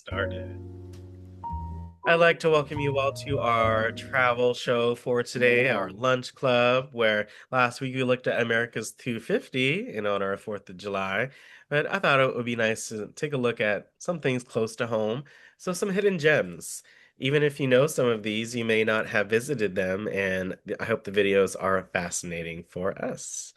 Started. I'd like to welcome you all to our travel show for today, our lunch club, where last week we looked at America's 250 in honor of 4th of July. But I thought it would be nice to take a look at some things close to home, so some hidden gems. Even if you know some of these, you may not have visited them, and I hope the videos are fascinating for us.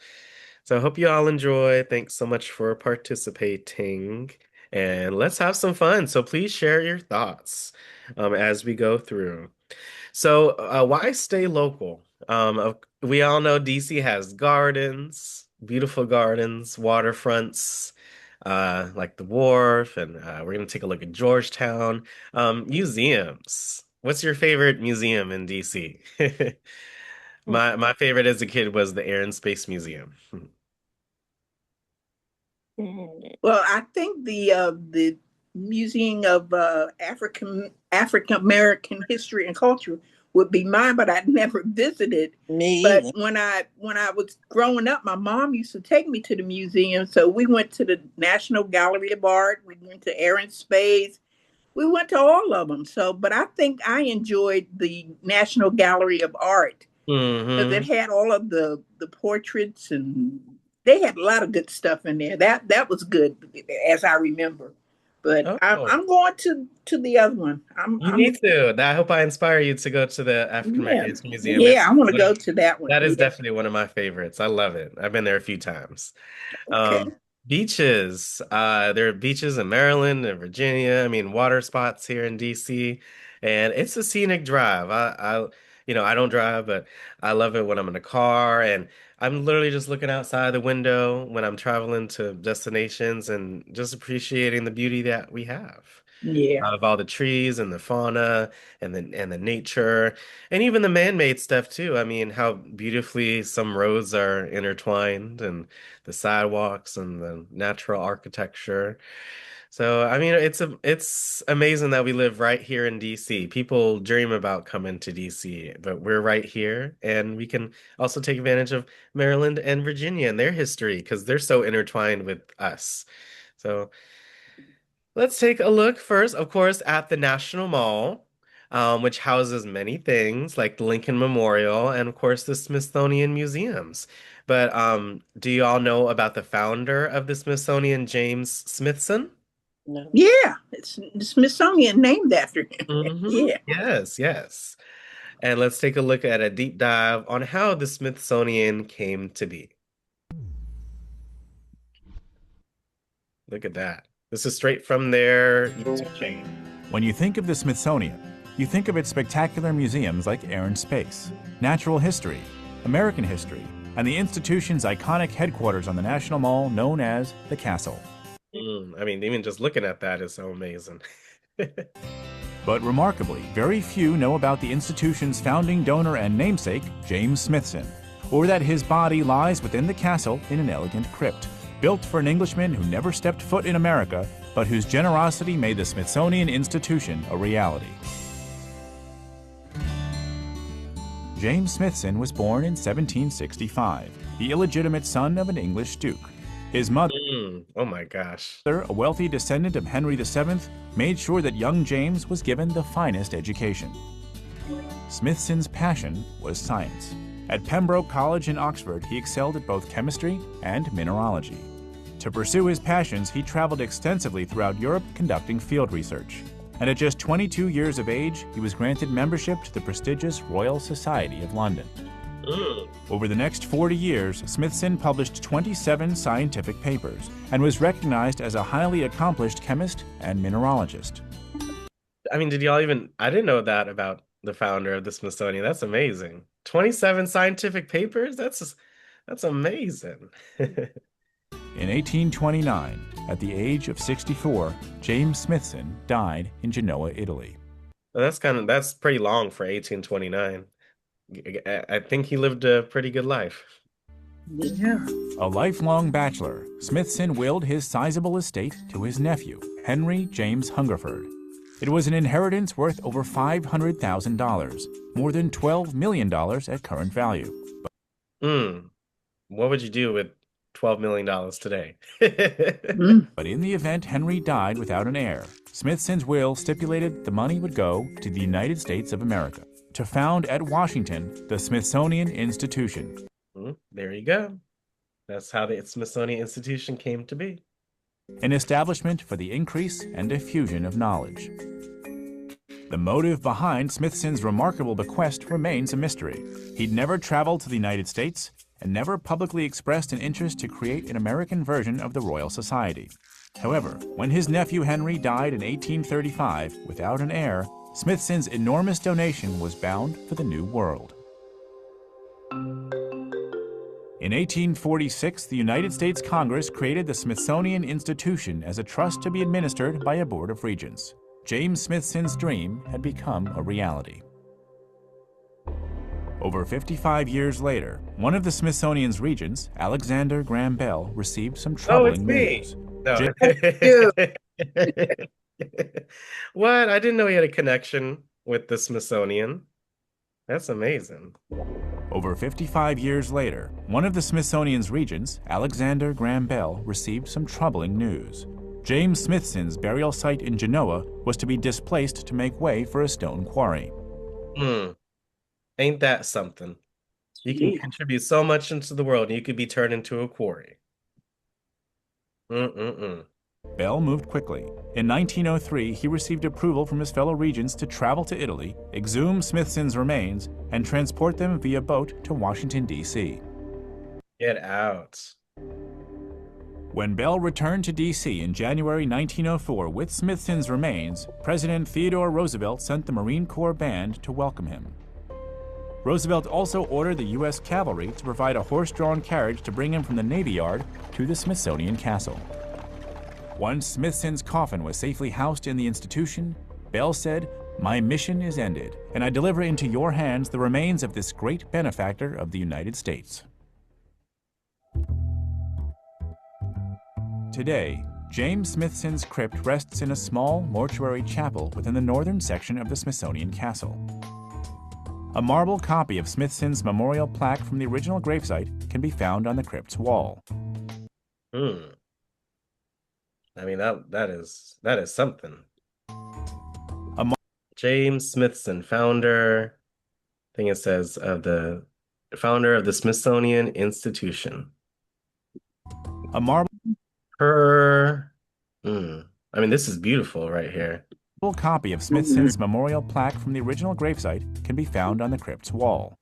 So I hope you all enjoy. Thanks so much for participating, and let's have some fun. So please share your thoughts as we go through. So, why stay local? We all know DC has gardens, beautiful gardens, waterfronts, like the Wharf, and we're going to take a look at Georgetown. Museums. What's your favorite museum in DC? My favorite as a kid was the Air and Space Museum. Well, I think the Museum of African American History and Culture would be mine, but I'd never visited. Me But either. when I was growing up, my mom used to take me to the museum. So we went to the National Gallery of Art, we went to Air and Space, we went to all of them. So, but I think I enjoyed the National Gallery of Art because it Hmm. had all of the portraits, and they had a lot of good stuff in there. That was good, as I remember. But Oh, I'm going to the other one. you I'm need to. I hope I inspire you to go to the African Yeah, American History Museum. yeah. It's I want to one of, go to that one. that is Yeah. definitely one of my favorites. I love it. I've been there a few times. Okay. Beaches. There are beaches in Maryland and Virginia. I mean, water spots here in DC, and it's a scenic drive. I don't drive, but I love it when I'm in a car and I'm literally just looking outside the window when I'm traveling to destinations and just appreciating the beauty that we have Yeah. of all the trees and the fauna and the nature and even the man-made stuff too. I mean, how beautifully some roads are intertwined and the sidewalks and the natural architecture. So, I mean, it's amazing that we live right here in DC. People dream about coming to DC, but we're right here and we can also take advantage of Maryland and Virginia and their history because they're so intertwined with us. So, let's take a look first, of course, at the National Mall, which houses many things like the Lincoln Memorial and, of course, the Smithsonian Museums. But do you all know about the founder of the Smithsonian, James Smithson? No. Yeah. It's the Smithsonian named after him. Yeah. Yes, yes. And let's take a look at a deep dive on how the Smithsonian came to be. Look at that. This is straight from their YouTube channel. When you think of the Smithsonian, you think of its spectacular museums like Air and Space, Natural History, American History, and the institution's iconic headquarters on the National Mall known as the Castle. I mean, even just looking at that is so amazing. But remarkably, very few know about the institution's founding donor and namesake, James Smithson, or that his body lies within the castle in an elegant crypt, built for an Englishman who never stepped foot in America, but whose generosity made the Smithsonian Institution a reality. James Smithson was born in 1765, the illegitimate son of an English duke. His mother, Oh my gosh. a wealthy descendant of Henry VII, made sure that young James was given the finest education. Smithson's passion was science. At Pembroke College in Oxford, he excelled at both chemistry and mineralogy. To pursue his passions, he traveled extensively throughout Europe conducting field research. And at just 22 years of age, he was granted membership to the prestigious Royal Society of London. Over the next 40 years, Smithson published 27 scientific papers and was recognized as a highly accomplished chemist and mineralogist. I mean, I didn't know that about the founder of the Smithsonian. That's amazing. 27 scientific papers? That's amazing. In 1829, at the age of 64, James Smithson died in Genoa, Italy. That's pretty long for 1829. I think he lived a pretty good life. Yeah. A lifelong bachelor, Smithson willed his sizable estate to his nephew, Henry James Hungerford. It was an inheritance worth over $500,000, more than $12 million at current value. Hmm. What would you do with $12 million today. Mm. But in the event Henry died without an heir, Smithson's will stipulated the money would go to the United States of America to found at Washington the Smithsonian Institution. There you go. That's how the Smithsonian Institution came to be. An establishment for the increase and diffusion of knowledge. The motive behind Smithson's remarkable bequest remains a mystery. He'd never traveled to the United States and never publicly expressed an interest to create an American version of the Royal Society. However, when his nephew Henry died in 1835 without an heir, Smithson's enormous donation was bound for the New World. In 1846, the United States Congress created the Smithsonian Institution as a trust to be administered by a board of regents. James Smithson's dream had become a reality. Over 55 years later, one of the Smithsonian's regents, Alexander Graham Bell, received some troubling news. No. Dude. What? I didn't know he had a connection with the Smithsonian. That's amazing. Over 55 years later, one of the Smithsonian's regents, Alexander Graham Bell, received some troubling news. James Smithson's burial site in Genoa was to be displaced to make way for a stone quarry. Ain't that something? You can contribute so much into the world, and you could be turned into a quarry. Bell moved quickly. In 1903, he received approval from his fellow regents to travel to Italy, exhume Smithson's remains, and transport them via boat to Washington, D.C. Get out. When Bell returned to D.C. in January 1904 with Smithson's remains, President Theodore Roosevelt sent the Marine Corps band to welcome him. Roosevelt also ordered the U.S. cavalry to provide a horse-drawn carriage to bring him from the Navy Yard to the Smithsonian Castle. Once Smithson's coffin was safely housed in the institution, Bell said, "My mission is ended, and I deliver into your hands the remains of this great benefactor of the United States." Today, James Smithson's crypt rests in a small mortuary chapel within the northern section of the Smithsonian Castle. A marble copy of Smithson's memorial plaque from the original gravesite can be found on the crypt's wall. I mean, that is something. James Smithson, founder, I think it says of the founder of the Smithsonian Institution. A marble I mean, this is beautiful right here. copy of Smithson's memorial plaque from the original gravesite can be found on the crypt's wall.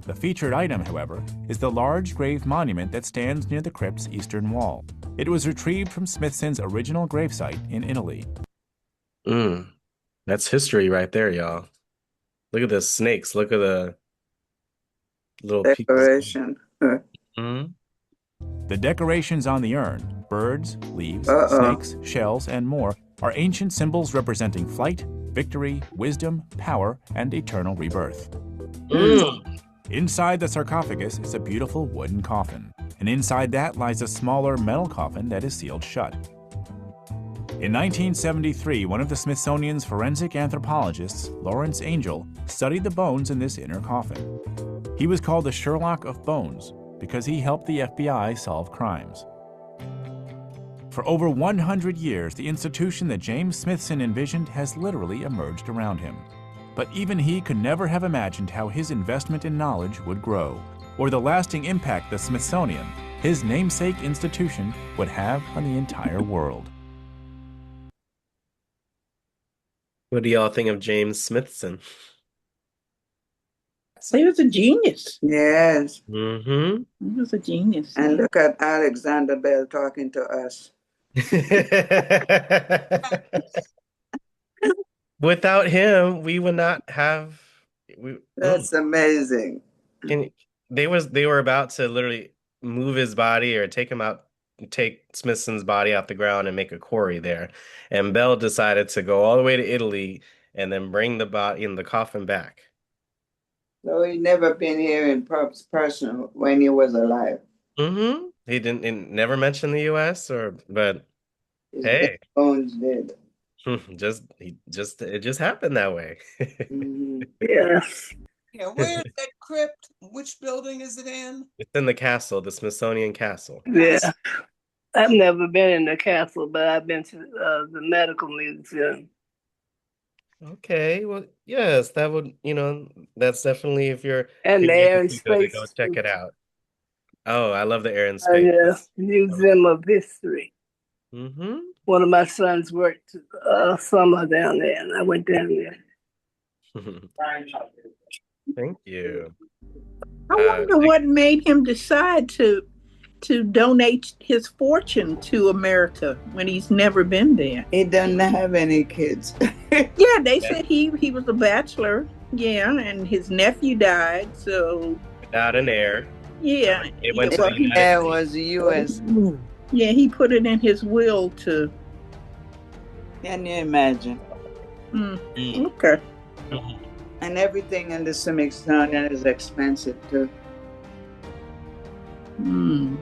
The featured item, however, is the large grave monument that stands near the crypt's eastern wall. It was retrieved from Smithson's original gravesite in Italy. That's history right there, y'all. Look at the snakes. Look at the little Decoration. The decorations on the urn, birds, leaves, snakes, shells, and more, are ancient symbols representing flight, victory, wisdom, power, and eternal rebirth. Inside the sarcophagus is a beautiful wooden coffin, and inside that lies a smaller metal coffin that is sealed shut. In 1973, one of the Smithsonian's forensic anthropologists, Lawrence Angell, studied the bones in this inner coffin. He was called the Sherlock of Bones because he helped the FBI solve crimes. For over 100 years, the institution that James Smithson envisioned has literally emerged around him. But even he could never have imagined how his investment in knowledge would grow, or the lasting impact the Smithsonian, his namesake institution, would have on the entire world. What do y'all think of James Smithson? He was a genius. Yes. Mm-hmm. He was a genius. And look at Alexander Bell talking to us. Without him, we would not have. That's amazing. They were about to literally move his body or take Smithson's body off the ground and make a quarry there, and Bell decided to go all the way to Italy and then bring the body in the coffin back. So he never been here in person when he was alive. Mm-hmm. He never mentioned the U.S. but His hey, bones did. it just happened that way. Mm-hmm. Yeah. Yeah, where's that crypt? Which building is it in? It's in the castle, the Smithsonian Castle. Yeah, I've never been in the castle, but I've been to the medical museum. Okay, well, yes, that would, that's definitely if you're And the Air creative and to go to go Space, check it out. Oh, I love the air and space. yeah, Museum of History. Mm-hmm. One of my sons worked summer down there, and I went down there. Thank you. I Uh, wonder what made him decide to donate his fortune to America when he's never been there. He doesn't have any kids. Yeah, they said he was a bachelor. Yeah, and his nephew died. So without an heir, yeah, it went to well, the he, United There States. was the U.S. yeah, he put it in his will to. Can you imagine? Mm. Okay. And everything in the Smithsonian is expensive too. Mm,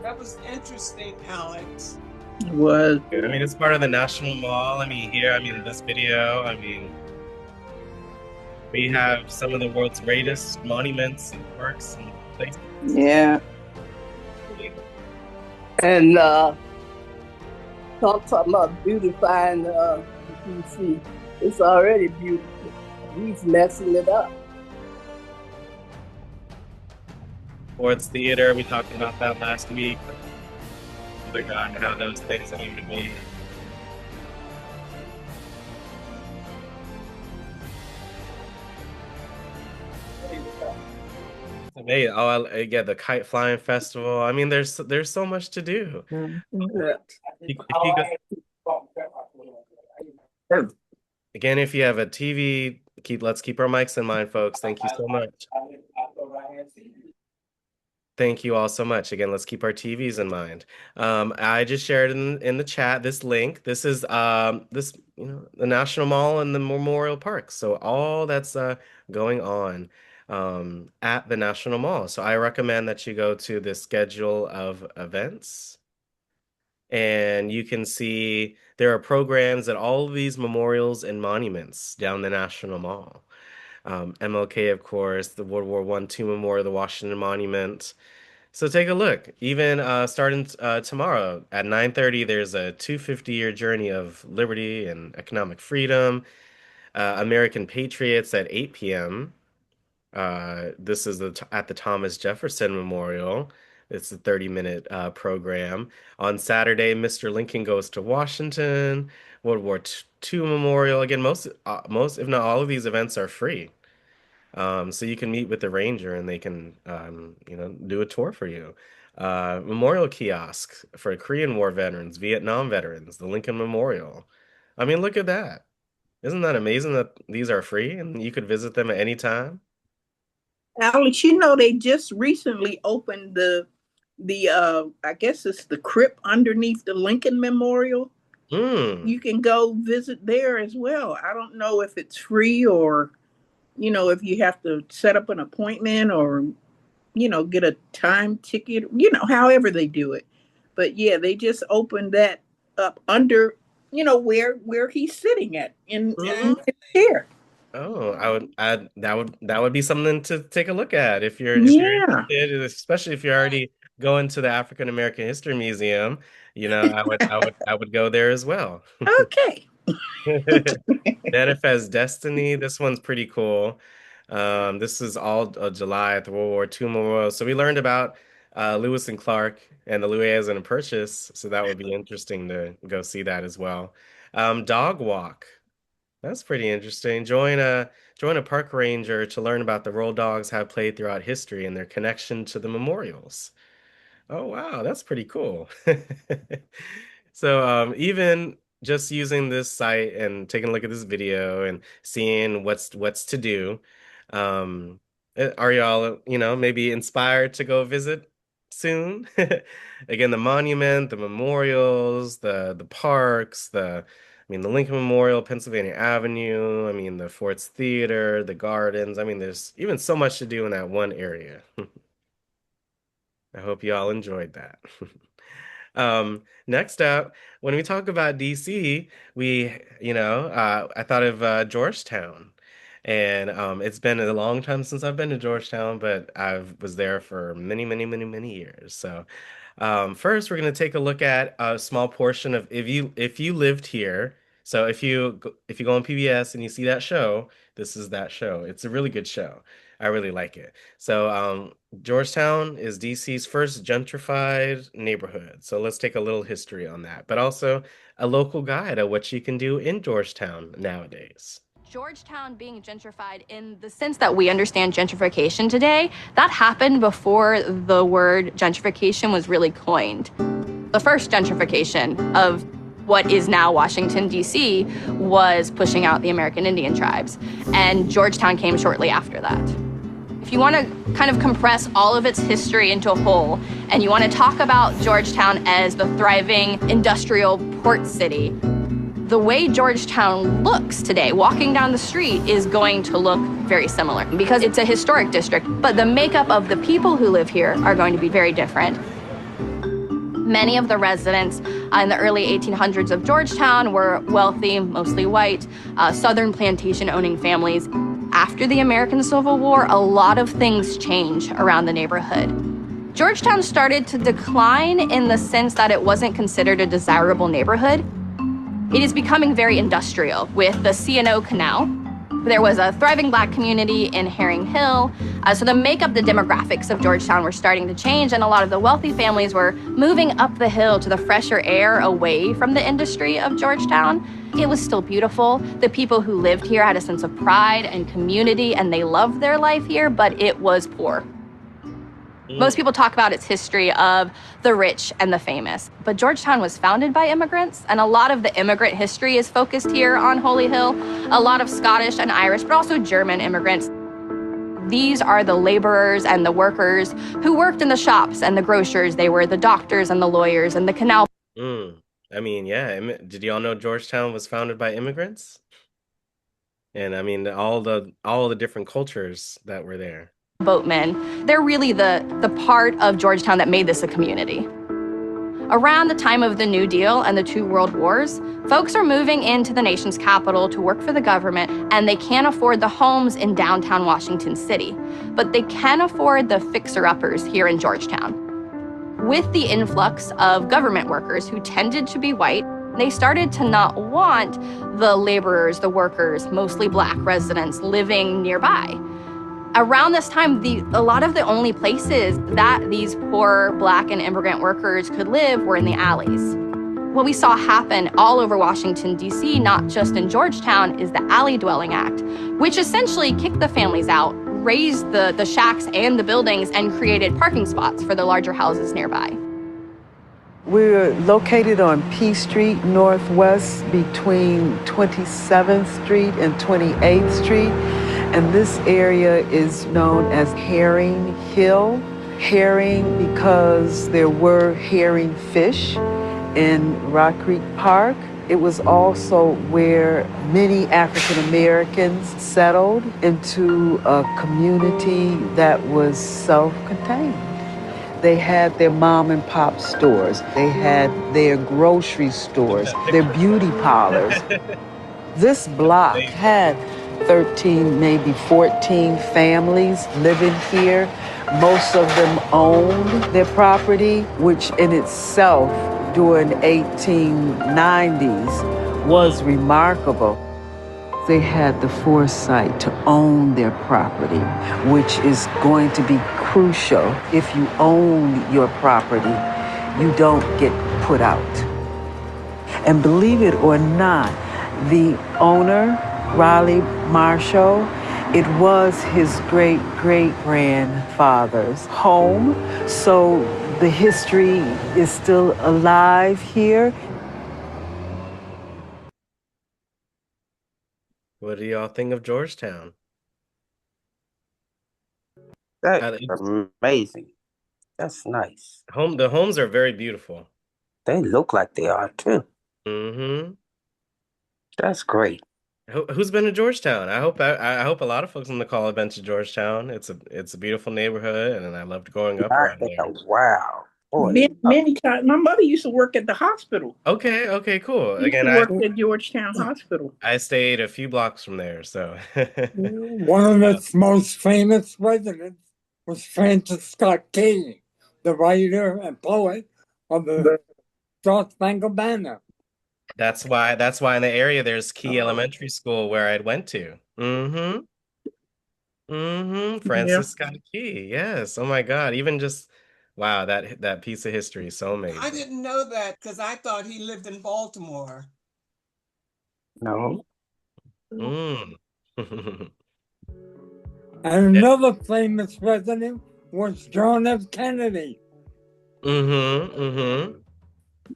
That was interesting, Alex. it was. I mean, it's part of the National Mall. This video, we have some of the world's greatest monuments and parks and places. Yeah. And talking about beautifying DC. It's already beautiful. He's messing it up. Sports theater, we talked about that last week. Oh my God, how those things came to be. It's amazing. Yeah, the kite flying festival. I mean, there's so much to do. Yeah. Again, if you have a TV, let's keep our mics in mind, folks. Thank you so much. Thank you all so much. Again, let's keep our TVs in mind. I just shared in the chat this link. This is the National Mall and the Memorial Park. So all that's going on at the National Mall. So I recommend that you go to the schedule of events, and you can see there are programs at all of these memorials and monuments down the National Mall. MLK, of course, the World War I/II Memorial, the Washington Monument. So take a look. Even starting tomorrow at 9:30, there's a 250-year journey of liberty and economic freedom. American Patriots at 8 p.m. This is at the Thomas Jefferson Memorial. It's a 30-minute program. On Saturday, Mr. Lincoln Goes to Washington, World War II Memorial. Again, most, if not all of these events are free. So you can meet with the ranger and they can, do a tour for you. Memorial kiosk for Korean War veterans, Vietnam veterans, the Lincoln Memorial. I mean, look at that. Isn't that amazing that these are free and you could visit them at any time? Alex, they just recently opened the I guess it's the crypt underneath the Lincoln Memorial. Hmm. You can go visit there as well. I don't know if it's free or if you have to set up an appointment or get a time ticket, however they do it. But yeah, they just opened that up under, where he's sitting at in Mhm. his chair. Oh, that would be something to take a look at if you're Yeah. interested, especially if you're already going to the African American History Museum. I would go there as well. Okay. Manifest Destiny. This one's pretty cool. This is all July at the World War II Memorial. So we learned about Lewis and Clark and the Louisiana Purchase. So that would be interesting to go see that as well. Dog Walk. That's pretty interesting. Join a park ranger to learn about the role dogs have played throughout history and their connection to the memorials. Oh wow, that's pretty cool. So even just using this site and taking a look at this video and seeing what's to do, um, are y'all, maybe inspired to go visit soon? Again, the monument, the memorials, the parks, the Lincoln Memorial, Pennsylvania Avenue, the Forts Theater, the gardens. There's even so much to do in that one area. I hope you all enjoyed that. Next up, when we talk about DC, I thought of Georgetown. And it's been a long time since I've been to Georgetown, but I was there for many, many, many, many years. So first, we're going to take a look at a small portion of if you lived here. So if you go on PBS and you see that show, this is that show. It's a really good show. I really like it. So Georgetown is DC's first gentrified neighborhood. So let's take a little history on that, but also a local guide of what you can do in Georgetown nowadays. Georgetown being gentrified in the sense that we understand gentrification today, that happened before the word gentrification was really coined. The first gentrification of what is now Washington, D.C., was pushing out the American Indian tribes, and Georgetown came shortly after that. If you want to kind of compress all of its history into a whole, and you want to talk about Georgetown as the thriving industrial port city, the way Georgetown looks today, walking down the street, is going to look very similar because it's a historic district, but the makeup of the people who live here are going to be very different. Many of the residents in the early 1800s of Georgetown were wealthy, mostly white, Southern plantation-owning families. After the American Civil War, a lot of things change around the neighborhood. Georgetown started to decline in the sense that it wasn't considered a desirable neighborhood. It is becoming very industrial with the C&O Canal. There was a thriving Black community in Herring Hill. So the makeup, the demographics of Georgetown were starting to change, and a lot of the wealthy families were moving up the hill to the fresher air away from the industry of Georgetown. It was still beautiful. The people who lived here had a sense of pride and community, and they loved their life here, but it was poor. Most people talk about its history of the rich and the famous, but Georgetown was founded by immigrants, and a lot of the immigrant history is focused here on Holy Hill. A lot of Scottish and Irish, but also German immigrants. These are the laborers and the workers who worked in the shops and the grocers. They were the doctors and the lawyers and the canal. I mean, yeah. Did y'all know Georgetown was founded by immigrants? And I mean, all the different cultures that were there. Boatmen. They're really the part of Georgetown that made this a community. Around the time of the New Deal and the two World Wars, folks are moving into the nation's capital to work for the government, and they can't afford the homes in downtown Washington City, but they can afford the fixer-uppers here in Georgetown. With the influx of government workers who tended to be white, they started to not want the laborers, the workers, mostly Black residents living nearby. Around this time, a lot of the only places that these poor Black and immigrant workers could live were in the alleys. What we saw happen all over Washington, D.C., not just in Georgetown, is the Alley Dwelling Act, which essentially kicked the families out, raised the shacks and the buildings, and created parking spots for the larger houses nearby. We're located on P Street Northwest between 27th Street and 28th Street. And this area is known as Herring Hill. Herring because there were herring fish in Rock Creek Park. It was also where many African Americans settled into a community that was self-contained. They had their mom and pop stores. They had their grocery stores, their beauty parlors. This block had 13, maybe 14 families living here. Most of them owned their property, which in itself during 1890s was remarkable. They had the foresight to own their property, which is going to be crucial. If you own your property, you don't get put out. And believe it or not, the owner, Raleigh Marshall, it was his great-great-grandfather's home. So the history is still alive here. What do y'all think of Georgetown? That's amazing. That's nice. The homes are very beautiful. They look like they are too. Mm-hmm. That's great. Who's been to Georgetown? I hope a lot of folks on the call have been to Georgetown. It's a beautiful neighborhood, and I loved growing up around there. Wow. Boy, Many times. My mother used to work at the hospital. Okay, cool. She used Again, to work at Georgetown Hospital. I stayed a few blocks from there, so One of its most famous residents was Francis Scott Key, the writer and poet of the Star Spangled Banner. that's why in the area there's Key Elementary School where I went to. Yeah. Francis Scott Key. Yes. Oh my God. Even just wow, that piece of history is so I amazing. didn't know that because I thought he lived in Baltimore. no. Mm. And another famous resident was John F. Kennedy.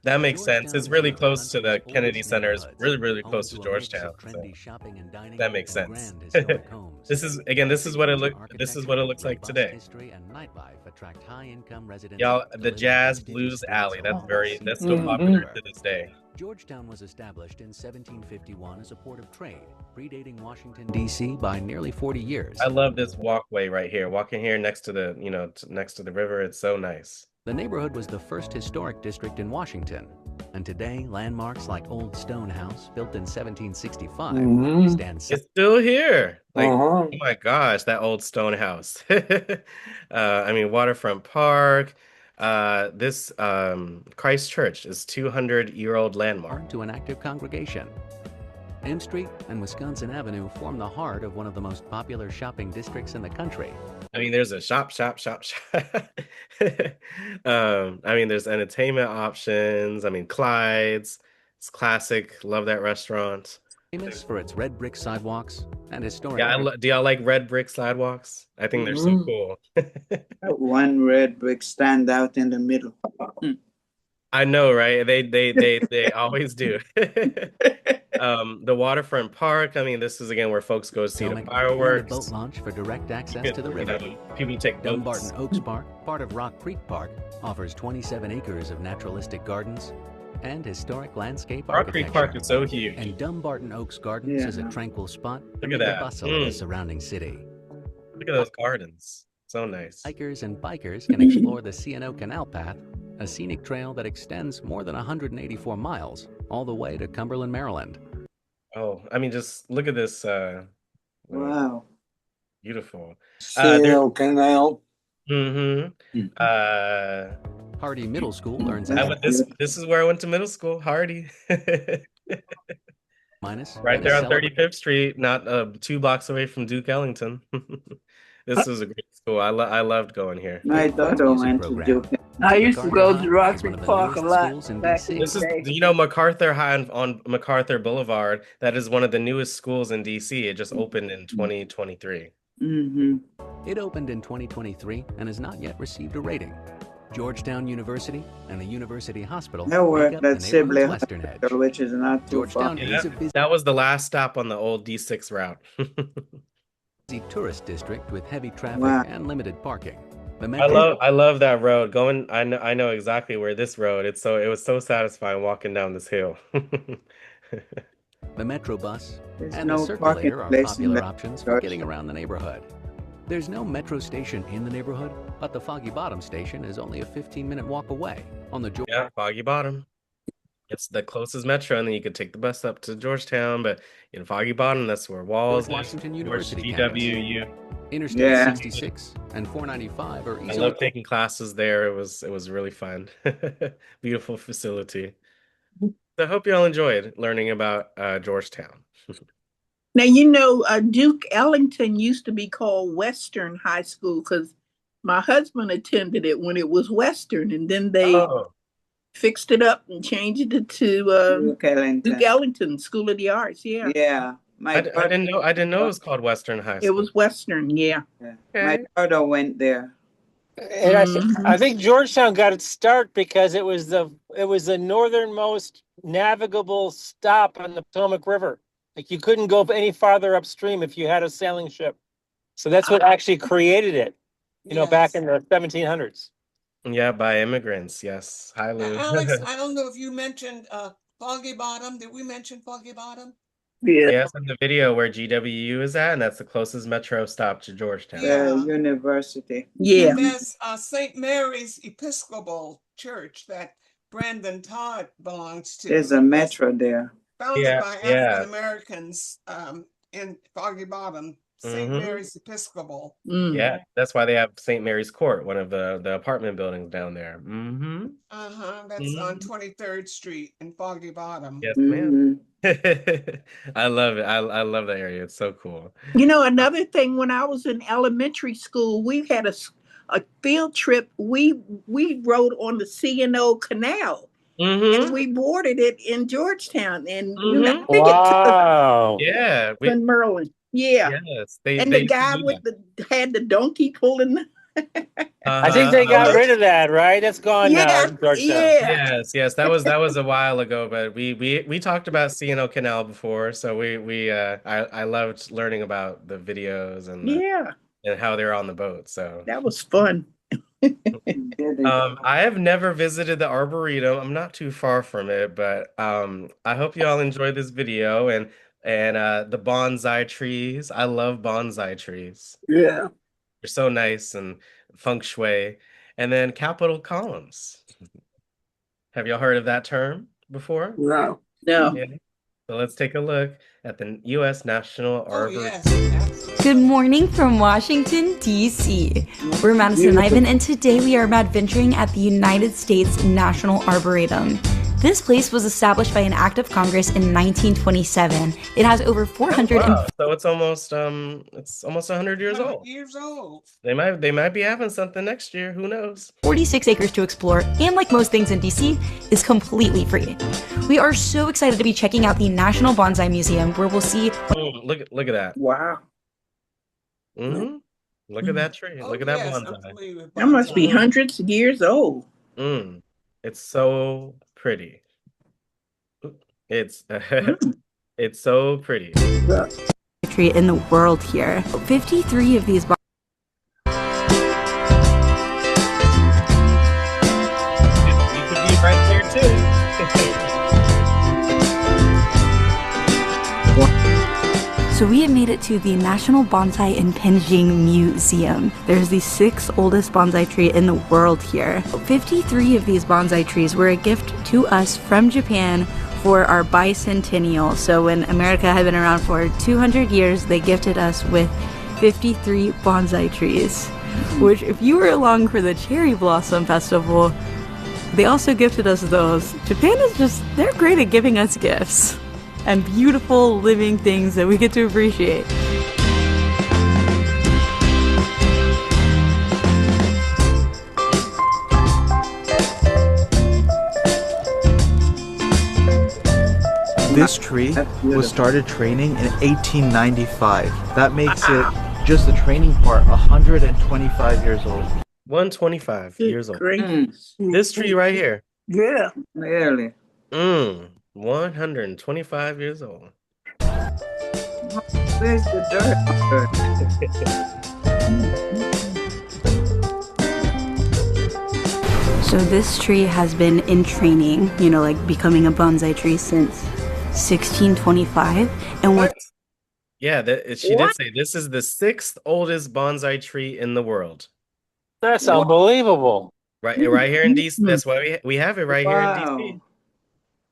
That makes sense. It's really close to the Kennedy Center. It's really close to Georgetown. So that makes sense. This is what it looks like today. Y'all, the Jazz Blues Alley. That's still popular to this day. Georgetown was established in 1751 as a port of trade, predating Washington, D.C. by nearly 40 years. I love this walkway right here. Walking here next to the, next to the river. It's so nice. The neighborhood was the first historic district in Washington, and today landmarks like Old Stone House, built in 1765, stand. It's still here. Like, oh my gosh, that old stone house. I mean, Waterfront Park. This Christ Church is 200-year-old landmark. To an active congregation. M Street and Wisconsin Avenue form the heart of one of the most popular shopping districts in the country. I mean, there's a shop. I mean, there's entertainment options. I mean, Clyde's. It's classic. Love that restaurant. Famous for its red brick sidewalks and historic. Yeah, do y'all like red brick sidewalks? I think they're so cool. One red brick stand out in the middle. I know, right? They always do. The Waterfront Park. I mean, this is again where folks go to see the fireworks. Boat launch for direct access to the river. People take boats. Dumbarton Oaks Park, part of Rock Creek Park, offers 27 acres of naturalistic gardens and historic landscape Rock Creek Park is so huge. And Dumbarton Oaks Gardens is a tranquil spot. Look at that. The bustle of the surrounding city. Look at those gardens. So nice. Hikers and bikers can explore the C&O Canal Path, a scenic trail that extends more than 184 miles, all the way to Cumberland, Maryland. Oh, I mean, just look at this. Wow. Beautiful. C&O Canal. Hardy Middle School learns. This is where I went to middle school, Hardy. Minus right there on 35th Street, not 2 blocks away from Duke Ellington. This was a great school. I loved going here. My daughter went to Duke. I used to go to Rock Creek Park a lot back in This the day. is, MacArthur High on MacArthur Boulevard. That is one of the newest schools in DC. It just opened in 2023. It opened in 2023 and has not yet received a rating. Georgetown University and the University Hospital. I worked at Sibley Western Edge. Hospital, which is not too far. That was the last stop on the old D6 route. The tourist district with heavy traffic and limited parking. I love that road. I know exactly where this road. It was so satisfying walking down this hill. The Metro bus and no the circulator are parking popular place options for getting around the neighborhood. There's no metro station in the neighborhood, but the Foggy Bottom station is only a 15-minute walk away on the Foggy Bottom. It's the closest metro, and then you could take the bus up to Georgetown. But in Foggy Bottom, that's where Walls, Washington University, GWU, Interstate 66 and 495 are easy. I love taking classes there. It was really fun. Beautiful facility. So I hope you all enjoyed learning about Georgetown. Now, Duke Ellington used to be called Western High School because my husband attended it when it was Western, and then they fixed it up and changed it to Duke Ellington School of the Arts. Yeah. Yeah. I didn't know it was called Western High School. It was Western, yeah. My daughter went there. And I think Georgetown got its start because it was the northernmost navigable stop on the Potomac River. Like you couldn't go any farther upstream if you had a sailing ship. So that's what actually created it, back in the 1700s. Yeah, by immigrants. Yes. Hi, Lou. Alex, I don't know if you mentioned Foggy Bottom. Did we mention Foggy Bottom? Yeah. Yes, in the video where GWU is at, and that's the closest metro stop to Georgetown. The Yeah. university. Yeah. And there's St. Mary's Episcopal Church that Brandon Todd belongs to. There's a metro there. Founded Yeah, by yeah. African Americans in Foggy Bottom, St. Mary's Episcopal. Yeah, that's why they have St. Mary's Court, one of the apartment buildings down there. That's on 23rd Street in Foggy Bottom. Yes, ma'am. I love it. I love that area. It's so cool. You know, another thing, when I was in elementary school, we had a field trip. We rode on the C&O Canal. And we boarded it in Georgetown, and you know, I think Wow. Yeah, in Maryland. Yeah. Yes, and the guy with had the donkey pulling. I think they got rid of that, right? That's gone now in Georgetown. Yes, that was a while ago, but we talked about C&O Canal before, so I loved learning about the videos and and how they're on the boat. So that was fun. I have never visited the Arboretum. I'm not too far from it, but I hope you all enjoy this video and the bonsai trees. I love bonsai trees. Yeah. They're so nice and feng shui. And then capital columns. Have y'all heard of that term before? No. No. Yeah. So let's take a look at the U.S. National Arboretum. Good morning from Washington, D.C. We're Madison Ivan, and today we are adventuring at the United States National Arboretum. This place was established by an act of Congress in 1927. It has over 400. So it's almost 100 years old. They might be having something next year. Who knows? 46 acres to explore, and like most things in DC, is completely free. We are so excited to be checking out the National Bonsai Museum, where we'll see. Look at that! Wow. Look at that tree. Look at that bonsai. That must be hundreds of years old. It's so pretty. It's it's so pretty. Tree in the world here. 53 of these. Right there too. So we have made it to the National Bonsai Impinging Museum. There's the 6th oldest bonsai tree in the world here. 53 of these bonsai trees were a gift to us from Japan for our bicentennial. So when America had been around for 200 years, they gifted us with 53 bonsai trees, which if you were along for the Cherry Blossom Festival, they also gifted us those. Japan is they're great at giving us gifts and beautiful living things that we get to appreciate. This tree was started training in 1895. That makes it, just the training part, 125 years old. 125 years old. Great. This tree right here. Yeah. Really? 125 years old. Where's the dirt? So this tree has been in training, like becoming a bonsai tree since 1625. And what? Yeah, she did say this is the 6th oldest bonsai tree in the world. That's unbelievable. Right here in DC. That's why we have it right here in DC.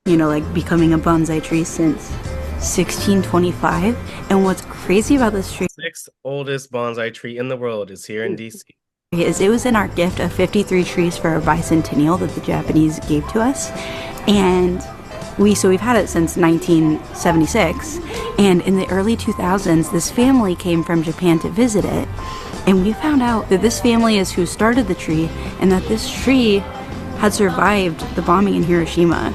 Like becoming a bonsai tree since 1625. And what's crazy about this tree? 6th oldest bonsai tree in the world is here in DC. Is it was in our gift of 53 trees for our bicentennial that the Japanese gave to us. And we've had it since 1976. And in the early 2000s, this family came from Japan to visit it. And we found out that this family is who started the tree, and that this tree had survived the bombing in Hiroshima.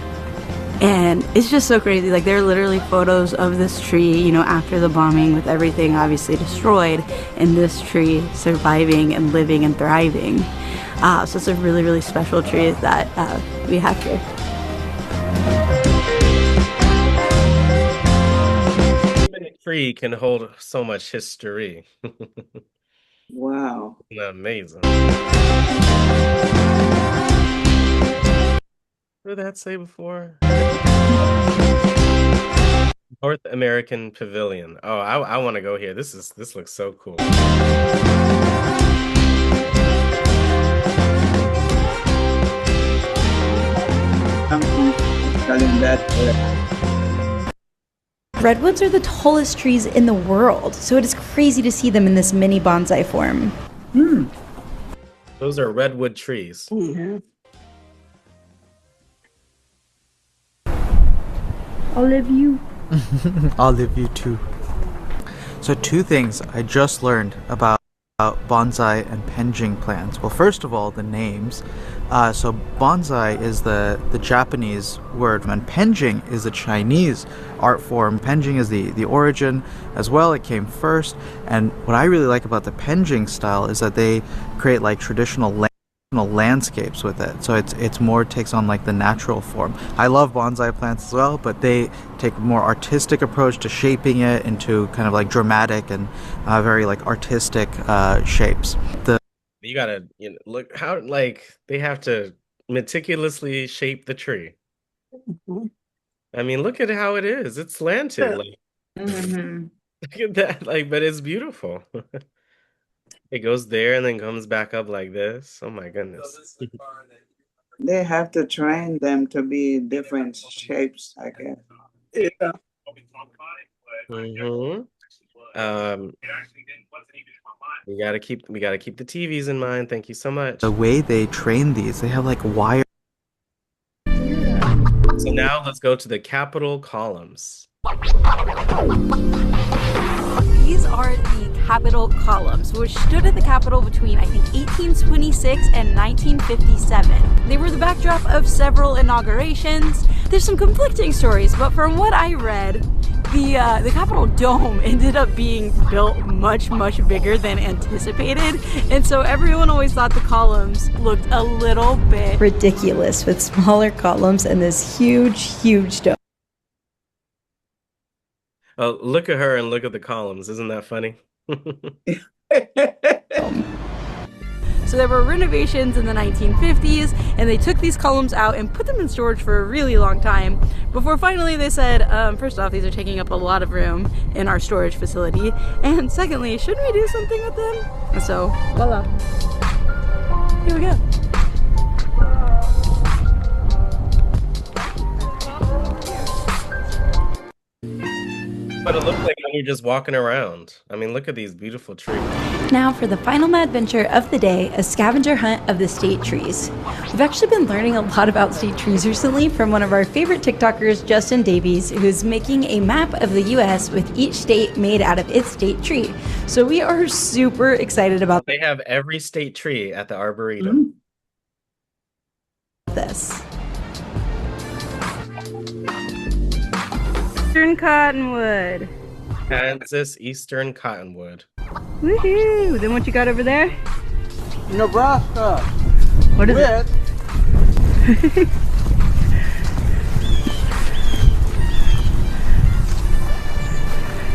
And it's just so crazy. Like, there are literally photos of this tree, after the bombing, with everything obviously destroyed, and this tree surviving and living and thriving. So it's a really, really special tree that we have here. Even a tree can hold so much history. Wow. Amazing. What did that say before? North American Pavilion. Oh, I want to go here. This looks so cool. Telling that. Redwoods are the tallest trees in the world, so it is crazy to see them in this mini bonsai form. Those are redwood trees. I'll live you. I'll live you too. So two things I just learned about bonsai and penjing plants. Well, first of all, the names. So bonsai is the Japanese word, and penjing is the Chinese art form. Penjing is the origin as well. It came first. And what I really like about the penjing style is that they create like traditional landscapes with it, so it's more takes on like the natural form. I love bonsai plants as well, but they take a more artistic approach to shaping it into kind of like dramatic and very like artistic shapes. You gotta, look how like they have to meticulously shape the tree. I mean, look at how it is. It's slanted. Like, look at that. Like, but it's beautiful. It goes there and then comes back up like this. Oh my goodness. They have to train them to be different shapes, I guess. Yeah. hmm Um, we gotta keep the TVs in mind. Thank you so much. The way they train these, they have like wire. So now let's go to the Capitol columns. These are the Capitol columns, which stood at the Capitol between, I think, 1826 and 1957. They were the backdrop of several inaugurations. There's some conflicting stories, but from what I read, the Capitol dome ended up being built much, much bigger than anticipated, and so everyone always thought the columns looked a little bit ridiculous with smaller columns and this huge, huge dome. Oh, look at her and look at the columns. Isn't that funny? So there were renovations in the 1950s, and they took these columns out and put them in storage for a really long time before finally they said, first off, these are taking up a lot of room in our storage facility, and secondly, shouldn't we do something with them? And so, voila. Here we go. But it looks like when you're just walking around. I mean, look at these beautiful trees. Now for the final adventure of the day, a scavenger hunt of the state trees. We've actually been learning a lot about state trees recently from one of our favorite TikTokers, Justin Davies, who's making a map of the US with each state made out of its state tree. So we are super excited about They have every state tree at the Arboretum. this. Eastern Cottonwood. Kansas Eastern Cottonwood. Woohoo! Then what you got over there? Nebraska. What is it?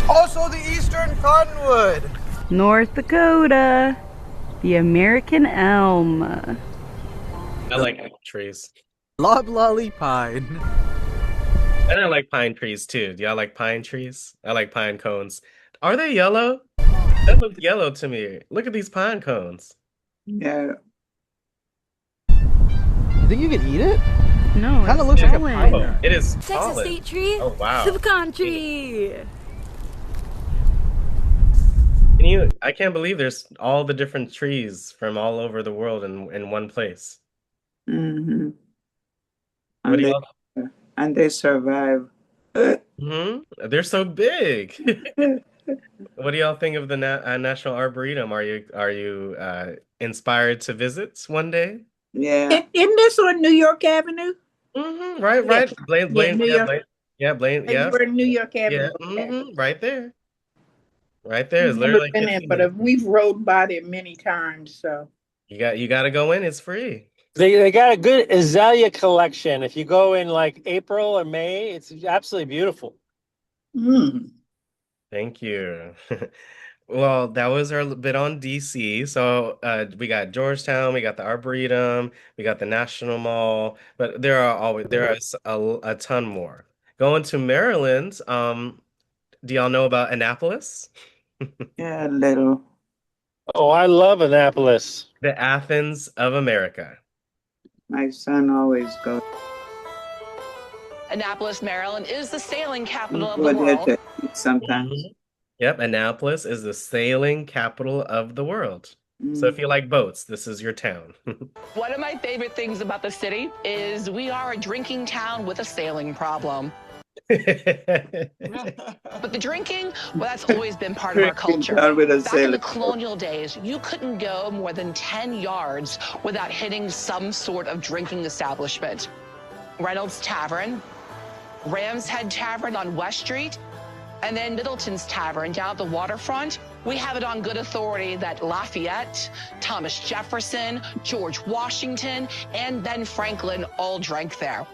Also the Eastern Cottonwood. North Dakota. The American elm. I like elm trees. Loblolly pine. And I like pine trees too. Do y'all like pine trees? I like pine cones. Are they yellow? That looks yellow to me. Look at these pine cones. Yeah. You think you can eat it? No, Kind of looks like a pine. Oh, it is Texas solid. state tree. Oh wow. The pecan tree. I can't believe there's all the different trees from all over the world in one place. Mm-hmm. What do y'all And they survive. They're so big. What do y'all think of the National Arboretum? Are you inspired to visit one day? Yeah. Isn't this on New York Avenue? Right. Blaine, New York. Blaine, yeah. We're in New York Avenue. Yeah, right there. Right there is We've never literally been in, 15 but minutes. we've rode by there many times. So You got to go in. It's free. They got a good azalea collection. If you go in like April or May, it's absolutely beautiful. Thank you. Well, that was our bit on DC. So we got Georgetown, we got the Arboretum, we got the National Mall, but there are a ton more. Going to Maryland, do y'all know about Annapolis? Yeah, a little. Oh, I love Annapolis. The Athens of America. My son always goes. Annapolis, Maryland is the sailing We capital of the go there world. to eat sometimes. Yep, Annapolis is the sailing capital of the world. So if Mm. you like boats, this is your town. One of my favorite things about the city is we are a drinking town with a sailing problem. But the drinking, well, that's always been part of our Drinking culture. down with a Back in the sailor. colonial days, you couldn't go more than 10 yards without hitting some sort of drinking establishment. Reynolds Tavern, Ram's Head Tavern on West Street, and then Middleton's Tavern down at the waterfront. We have it on good authority that Lafayette, Thomas Jefferson, George Washington, and Ben Franklin all drank there.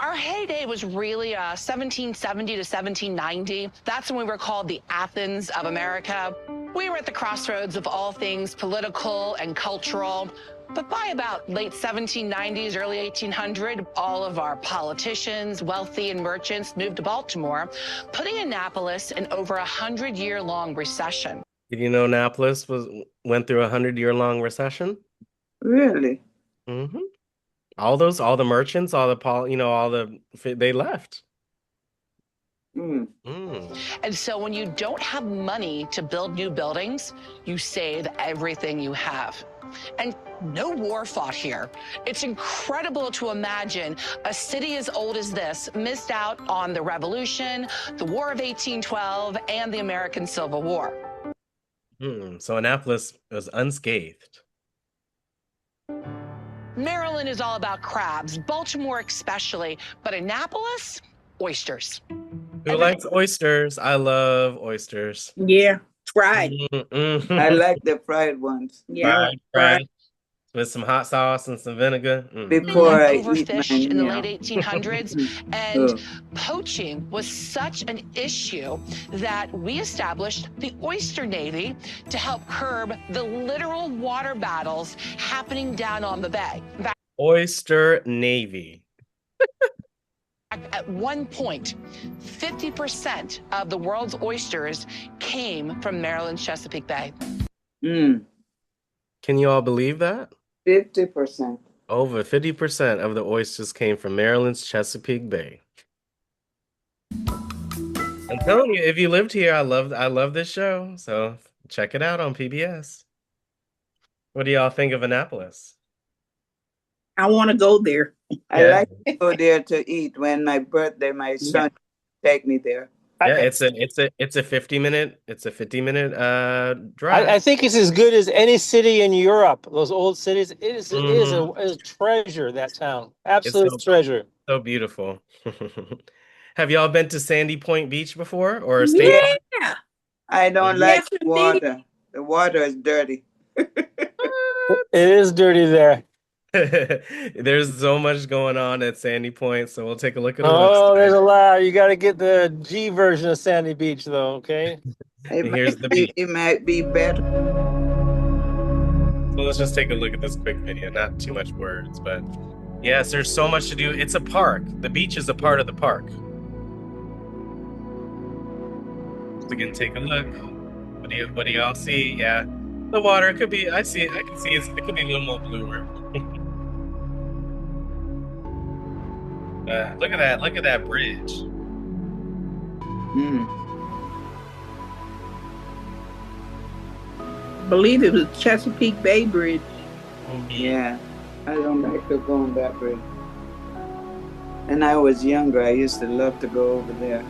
Our heyday was really 1770 to 1790. That's when we were called the Athens of America. We were at the crossroads of all things political and cultural. But by about late 1790s, early 1800, all of our politicians, wealthy, and merchants moved to Baltimore, putting Annapolis in over a 100-year-long recession. Did you know Annapolis went through a 100-year-long recession? Really? Mm-hmm. All the merchants, they left. Mm. And so when you don't have money to build new buildings, you save everything you have. And no war fought here. It's incredible to imagine a city as old as this missed out on the Revolution, the War of 1812, and the American Civil War. So Annapolis was unscathed. Maryland is all about crabs, Baltimore especially, but Annapolis, oysters. Who likes oysters? I love oysters. Yeah, fried. I like the fried ones. Yeah, fried with some hot sauce and some vinegar. Before I eat Overfished my in the meal. late 1800s, and poaching was such an issue that we established the Oyster Navy to help curb the literal water battles happening down on the bay. Oyster Navy. At one point, 50% of the world's oysters came from Maryland's Chesapeake Bay. Mm. Can you all believe that? 50%. Over 50% of the oysters came from Maryland's Chesapeake Bay. I'm telling you, if you lived here, I love this show. So check it out on PBS. What do y'all think of Annapolis? I want to go there. I like to go there to eat. When my birthday, my son take me there. Yeah, it's a 50-minute drive. I think it's as good as any city in Europe. Those old cities. It is a treasure. That town, absolute treasure. So beautiful. Have y'all been to Sandy Point Beach before or State Park? Yeah. I don't like the water. The water is dirty. It is dirty there. There's so much going on at Sandy Point, so we'll take a look at it. Oh, there's a lot. You got to get the G version of Sandy Beach, though. Okay. Here's the beach. It might be better. So let's just take a look at this quick video. Not too much words, but yes, there's so much to do. It's a park. The beach is a part of the park. So again, take a look. What do y'all see? Yeah, the water could be. I can see it could be a little more bluer. Look at that bridge. Believe it was Chesapeake Bay Bridge. Yeah, I don't like to go on that bridge. And I was younger, I used to love to go over there.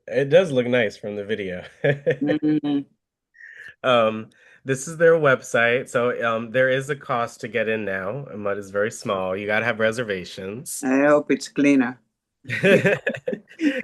It does look nice from the video. This is their website. So there is a cost to get in now, but it's very small. You got to have reservations. I hope it's cleaner.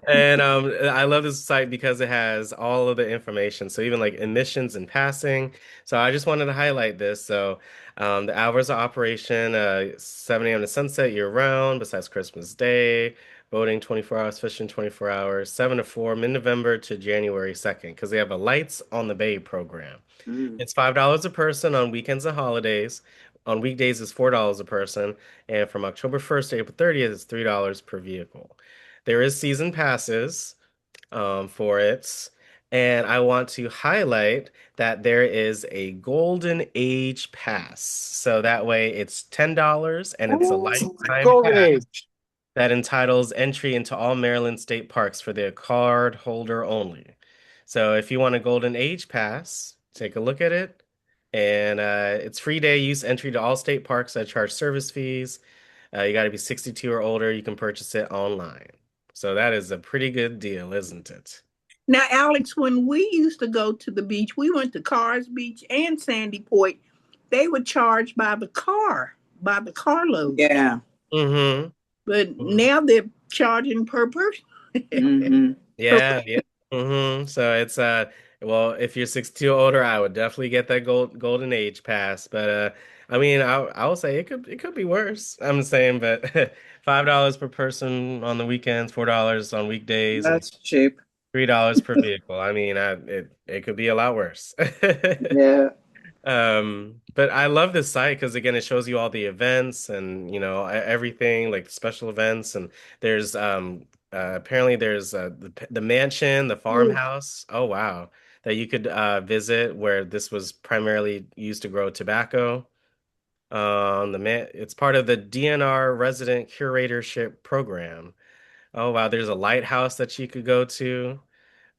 And I love this site because it has all of the information. So even like emissions and passing. So I just wanted to highlight this. So the hours of operation, 7 a.m. to sunset year round, besides Christmas Day. Boating 24 hours, fishing 24 hours, 7 to 4, mid-November to January 2nd, because they have a Lights on the Bay program. Mm. It's $5 a person on weekends and holidays. On weekdays, it's $4 a person. And from October 1st to April 30th, it's $3 per vehicle. There is season passes for it. And I want to highlight that there is a Golden Age pass. So that way it's $10 and it's a lifetime Golden pass age. that entitles entry into all Maryland state parks for the card holder only. So if you want a Golden Age pass, take a look at it. And it's free day use entry to all state parks that charge service fees. You got to be 62 or older. You can purchase it online. So that is a pretty good deal, isn't it? Now, Alex, when we used to go to the beach, we went to Carr's Beach and Sandy Point. They would charge by the carload. Yeah. Mm-hmm. But now they're charging per person. Mm-hmm. Yeah, yeah. Mm-hmm. So it's well, if you're 62 or older, I would definitely get that golden age pass. But I mean, I will say it could be worse. I'm saying, but $5 per person on the weekends, $4 on weekdays, and That's cheap. $3 per vehicle. I mean, it could be a lot worse. Yeah. But I love this site because again, it shows you all the events and everything like special events and there's apparently there's the mansion, the farmhouse. Oh wow, that you could visit where this was primarily used to grow tobacco. It's part of the DNR resident curatorship program. Oh wow, there's a lighthouse that you could go to.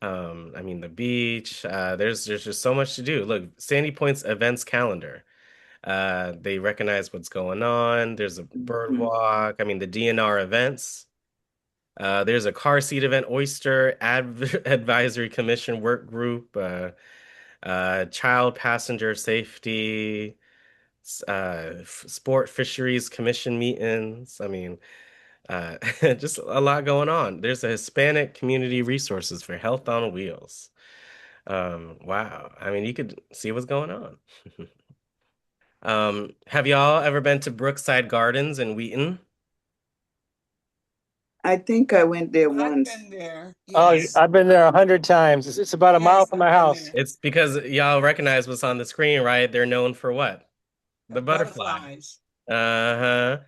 I mean the beach. There's just so much to do. Look, Sandy Point's events calendar. They recognize what's going on. There's a bird Mm-hmm. walk. I mean the DNR events. There's a car seat event, Oyster Advisory Commission work group, child passenger safety, sport fisheries commission meetings. I mean, just a lot going on. There's a Hispanic community resources for Health on Wheels. Wow. I mean, you could see what's going on. Have y'all ever been to Brookside Gardens in Wheaton? I think I went there I've once. been there. Oh, Yes. I've been there 100 times. It's about a mile Yes, from my I've been house. there. It's because y'all recognize what's on the screen, right? They're known for what? The butterfly. Butterflies. Uh-huh.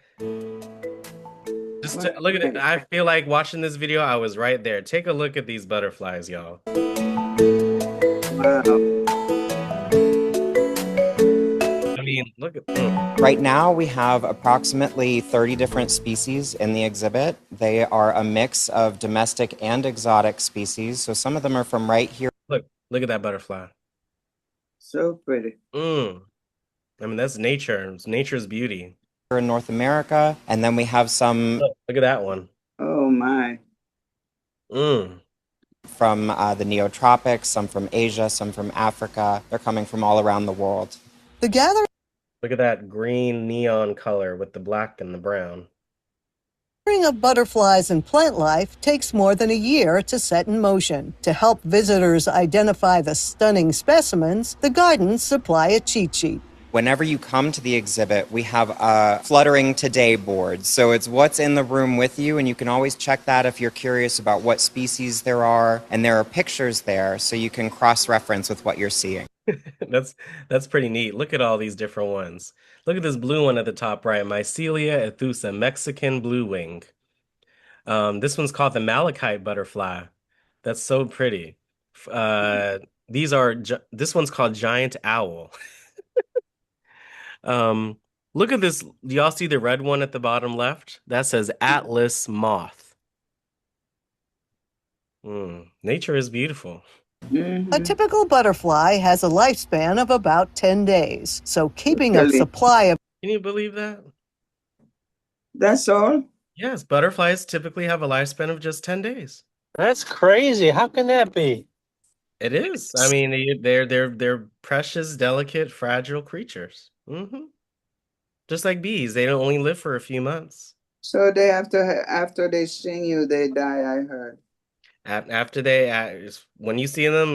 Just look at it. I feel like watching this video, I was right there. Take a look at these butterflies, y'all. Wow. I mean, look at Right now, we have approximately 30 different species in the exhibit. They are a mix of domestic and exotic species. So some of them are from right here. Look at that butterfly. So pretty. I mean, that's nature. It's nature's beauty. In North America, and then we have some. Look at that one. Oh my. From the neotropics, some from Asia, some from Africa. They're coming from all around the world. The gathering Look at that green neon color with the black and the brown. of butterflies and plant life takes more than a year to set in motion. To help visitors identify the stunning specimens, the gardens supply a cheat sheet. Whenever you come to the exhibit, we have a Fluttering Today board. So it's what's in the room with you, and you can always check that if you're curious about what species there are. And there are pictures there, so you can cross-reference with what you're seeing. That's pretty neat. Look at all these different ones. Look at this blue one at the top right, Mycelia ethusa, Mexican blue wing. This one's called the malachite butterfly. That's so pretty. This one's called giant owl. Look at this. Do y'all see the red one at the bottom left? That says Atlas moth. Nature is beautiful. A typical butterfly has a lifespan of about 10 days, so keeping a supply of... Can you believe that? That's all? Yes, butterflies typically have a lifespan of just 10 days. That's crazy. How can that be? It is. I mean, they're precious, delicate, fragile creatures. Just like bees, they don't only live for a few months. So they after they sting you, they die, I heard. After when you see them,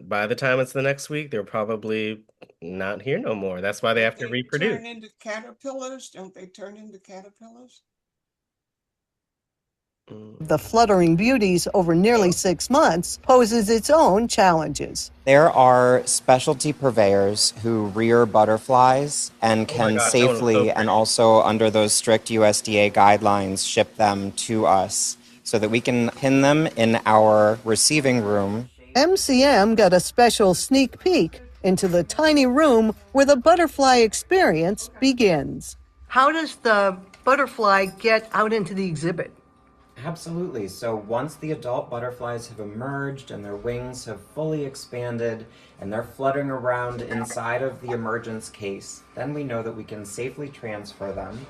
by the time it's the next week, they're probably not here no more. That's why they have to They reproduce. turn into caterpillars? Don't they turn into caterpillars? The fluttering beauties over nearly 6 months poses its own challenges. There are specialty purveyors who rear butterflies and can gosh, safely and also under those strict USDA guidelines ship them to us so that we can pin them in our receiving room. MCM got a special sneak peek into the tiny room where the butterfly experience begins. How does the butterfly get out into the exhibit? Absolutely. So once the adult butterflies have emerged and their wings have fully expanded and they're fluttering around inside of the emergence case, then we know that we can safely transfer them.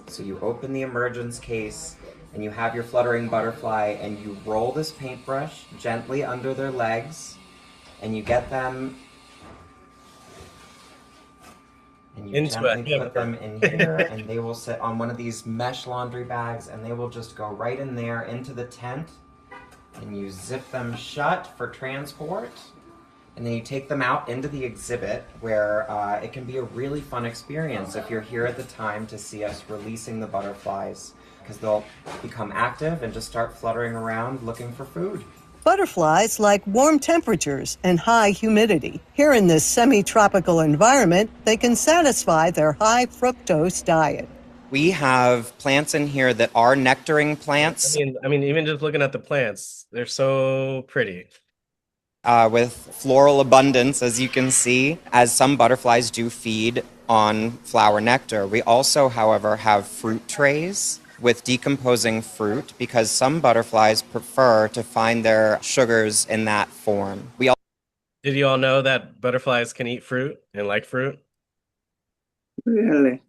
So you open the emergence case and you have your fluttering butterfly and you roll this paintbrush gently under their legs and you get them and you gently put them in here and they will sit on one of these mesh laundry bags and they will just go right in there into the tent and you zip them shut for transport and then you take them out into the exhibit where it can be a really fun experience if you're here at the time to see us releasing the butterflies because they'll become active and just start fluttering around looking for food. Butterflies like warm temperatures and high humidity. Here in this semi-tropical environment, they can satisfy their high fructose diet. We have plants in here that are nectaring plants. I mean, even just looking at the plants, they're so pretty. With floral abundance, as you can see, as some butterflies do feed on flower nectar. We also, however, have fruit trays with decomposing fruit because some butterflies prefer to find their sugars in that form. Did you all know that butterflies can eat fruit and like fruit? Really?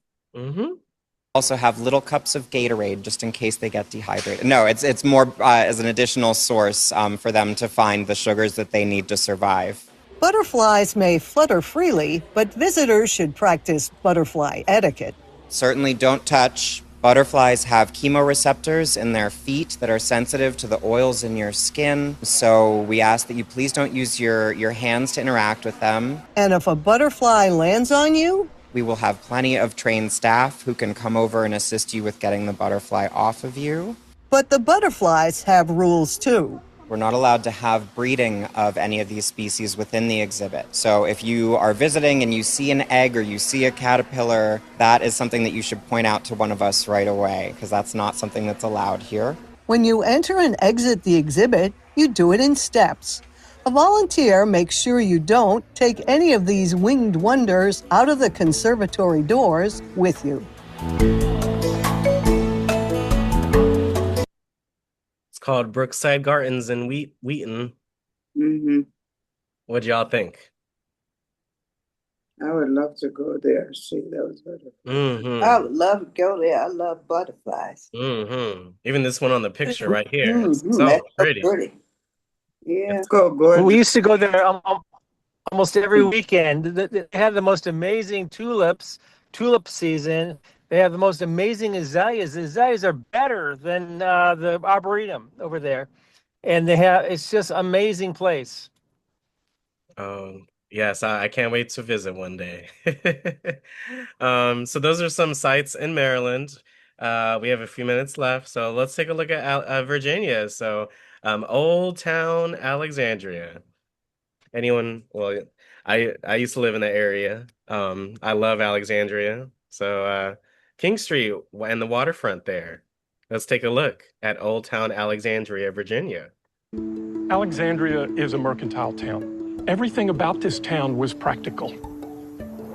Also have little cups of Gatorade just in case they get dehydrated. No, it's more as an additional source for them to find the sugars that they need to survive. Butterflies may flutter freely, but visitors should practice butterfly etiquette. Certainly don't touch. Butterflies have chemoreceptors in their feet that are sensitive to the oils in your skin. So we ask that you please don't use your hands to interact with them. And if a butterfly lands on you? We will have plenty of trained staff who can come over and assist you with getting the butterfly off of you. But the butterflies have rules too. We're not allowed to have breeding of any of these species within the exhibit. So if you are visiting and you see an egg or you see a caterpillar, that is something that you should point out to one of us right away, because that's not something that's allowed here. When you enter and exit the exhibit, you do it in steps. A volunteer makes sure you don't take any of these winged wonders out of the conservatory doors with you. Called Brookside Gardens in Wheaton. What'd y'all think? I would love to go there, see those butterflies. I would love to go there. I love butterflies. Even this one on the picture right here. It's so That's pretty. so pretty. Yeah. We used to go there almost every weekend. They had the most amazing tulips, tulip season. They have the most amazing azaleas. The azaleas are better than the arboretum over there. And it's just amazing place. Yes, I can't wait to visit one day. So those are some sites in Maryland. We have a few minutes left, so let's take a look at Virginia. So Old Town Alexandria. Anyone? Well, I used to live in the area. I love Alexandria. So King Street and the waterfront there. Let's take a look at Old Town Alexandria, Virginia. Alexandria is a mercantile town. Everything about this town was practical.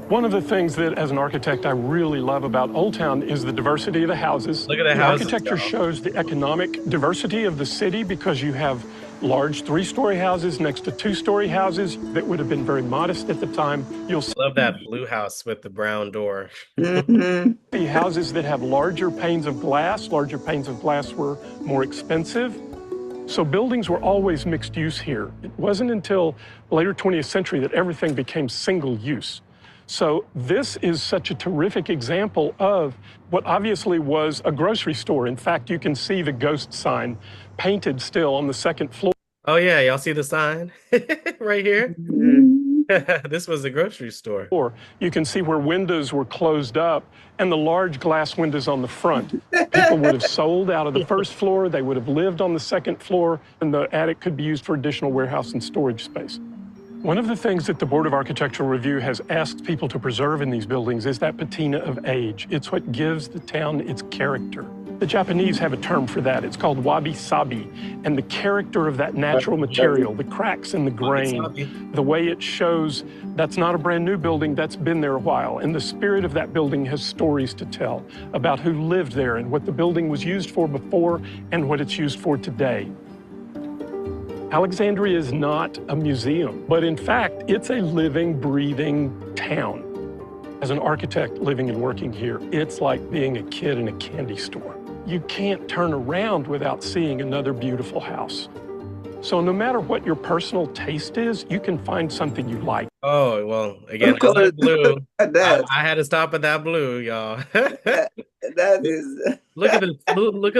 One of the things that, as an architect, I really love about Old Town is the diversity of the houses. Look at the houses. Architecture shows the economic diversity of the city because you have large 3-story houses next to 2-story houses that would have been very modest at the time. You'll love that blue house with the brown door. The houses that have larger panes of glass were more expensive. So buildings were always mixed use here. It wasn't until the later 20th century that everything became single use. So this is such a terrific example of what obviously was a grocery store. In fact, you can see the ghost sign painted still on the second floor. Oh yeah, y'all see the sign right here? Mm-hmm. This was a grocery store. You can see where windows were closed up and the large glass windows on the front. People would have sold out of the first floor, they would have lived on the second floor, and the attic could be used for additional warehouse and storage space. One of the things that the Board of Architectural Review has asked people to preserve in these buildings is that patina of age. It's what gives the town its character. The Japanese have a term for that. It's called wabi-sabi. And the character of that natural material, the cracks in the grain, the way it shows that's not a brand new building, that's been there a while. And the spirit of that building has stories to tell about who lived there and what the building was used for before and what it's used for today. Alexandria is not a museum, but in fact, it's a living, breathing town. As an architect living and working here, it's like being a kid in a candy store. You can't turn around without seeing another beautiful house. So no matter what your personal taste is, you can find something you like. Oh, well, again, I like blue. I had to stop at that blue, y'all. That is. Look at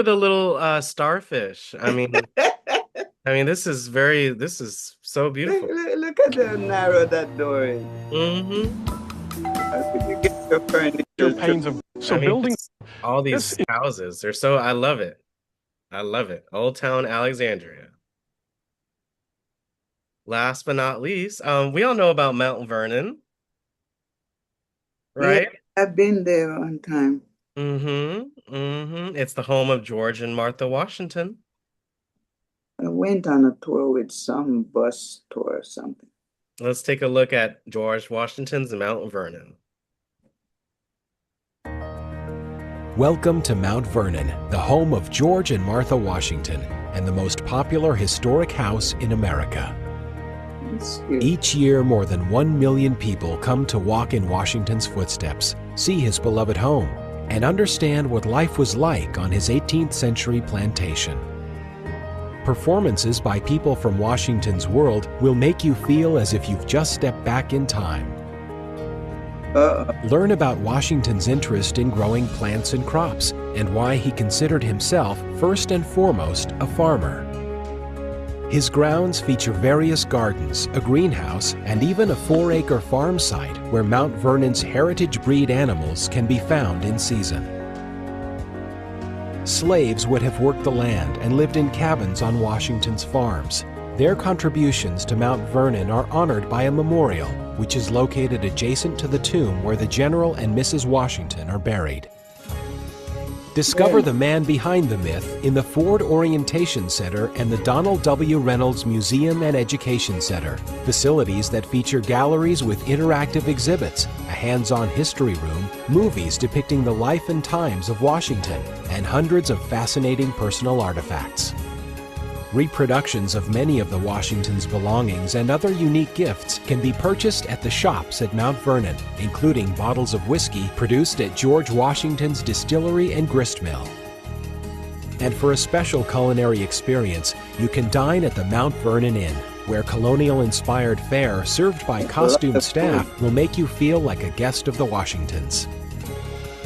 the little starfish. I mean, this is so beautiful. Look at how narrow that door is. Mm-hmm. How could you get your furniture? Building all these houses, I love it. I love it. Old Town Alexandria. Last but not least, we all know about Mount Vernon, right? Yeah, I've been there one time. Mm-hmm. Mm-hmm. It's the home of George and Martha Washington. I went on a tour with some bus tour or something. Let's take a look at George Washington's Mount Vernon. Welcome to Mount Vernon, the home of George and Martha Washington, and the most popular historic house in America. Each year, more than 1 million people come to walk in Washington's footsteps, see his beloved home, and understand what life was like on his 18th century plantation. Performances by people from Washington's world will make you feel as if you've just stepped back in time. Learn about Washington's interest in growing plants and crops, and why he considered himself, first and foremost, a farmer. His grounds feature various gardens, a greenhouse, and even a 4-acre farm site where Mount Vernon's heritage breed animals can be found in season. Slaves would have worked the land and lived in cabins on Washington's farms. Their contributions to Mount Vernon are honored by a memorial, which is located adjacent to the tomb where the General and Mrs. Washington are buried. Discover the man behind the myth in the Ford Orientation Center and the Donald W. Reynolds Museum and Education Center, facilities that feature galleries with interactive exhibits, a hands-on history room, movies depicting the life and times of Washington, and hundreds of fascinating personal artifacts. Reproductions of many of the Washington's belongings and other unique gifts can be purchased at the shops at Mount Vernon, including bottles of whiskey produced at George Washington's distillery and grist mill. And for a special culinary experience, you can dine at the Mount Vernon Inn, where colonial-inspired fare served by costumed staff will make you feel like a guest of the Washingtons.